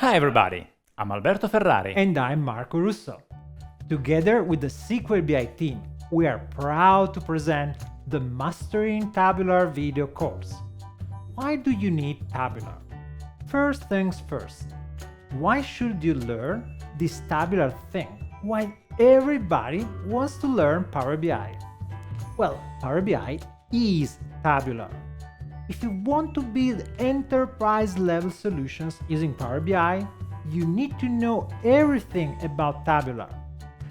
Hi everybody, I'm Alberto Ferrari. And I'm Marco Russo. Together with the SQL BI team, we are proud to present the Mastering Tabular video course. Why do you need Tabular? First things first, why should you learn this tabular thing while everybody wants to learn Power BI? Well, Power BI is tabular. If you want to build enterprise-level solutions using Power BI, you need to know everything about tabular.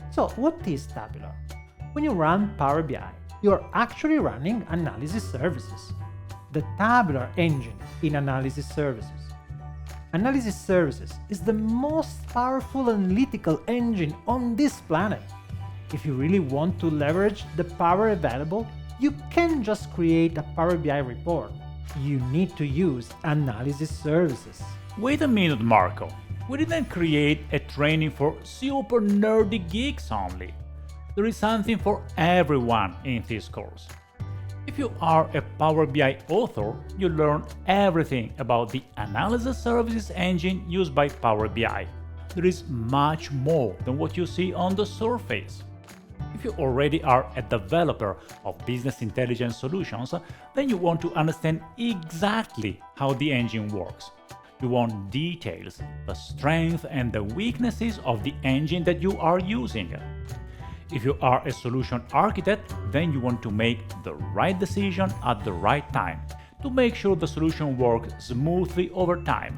So, what is tabular? When you run Power BI, you're actually running analysis services. The tabular engine in analysis services. Analysis services is the most powerful analytical engine on this planet. If you really want to leverage the power available, you can't just create a Power BI report. You need to use analysis services. Wait a minute, Marco. We didn't create a training for super nerdy geeks only. There is something for everyone in this course. If you are a Power BI author, you learn everything about the analysis services engine used by Power BI. There is much more than what you see on the surface. If you already are a developer of business intelligence solutions, then you want to understand exactly how the engine works. You want details, the strengths and the weaknesses of the engine that you are using. If you are a solution architect, then you want to make the right decision at the right time to make sure the solution works smoothly over time.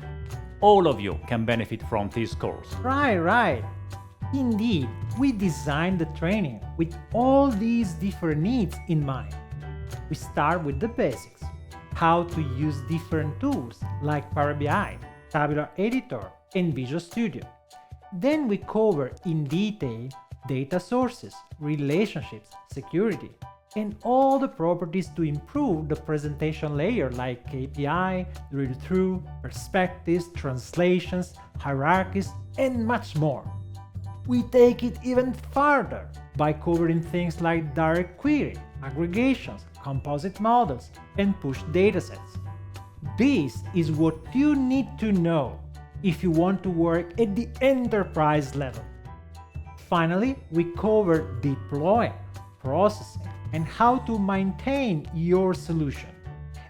All of you can benefit from this course. Right. Indeed, we designed the training with all these different needs in mind. We start with the basics, how to use different tools like Power BI, Tabular Editor, and Visual Studio. Then we cover in detail data sources, relationships, security, and all the properties to improve the presentation layer like KPI, drill-through, perspectives, translations, hierarchies, and much more. We take it even further by covering things like direct query, aggregations, composite models, and push datasets. This is what you need to know if you want to work at the enterprise level. Finally, we cover deploying, processing, and how to maintain your solution.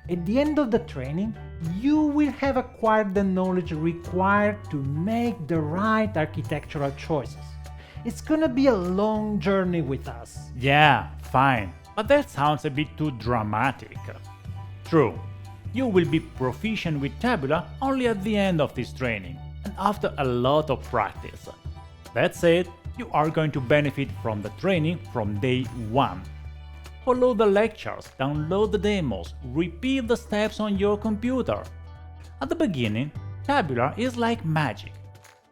At the end of the training, you will have acquired the knowledge required to make the right architectural choices. It's gonna be a long journey with us. Yeah, fine, but that sounds a bit too dramatic. True, you will be proficient with Tabular only at the end of this training and after a lot of practice. That said, you are going to benefit from the training from day one. Follow the lectures, download the demos, repeat the steps on your computer. At the beginning, Tabular is like magic.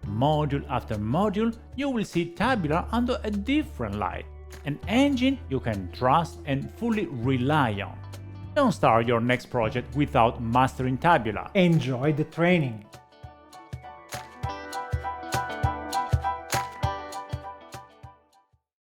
Module after module, you will see Tabular under a different light, an engine you can trust and fully rely on. Don't start your next project without mastering Tabular. Enjoy the training.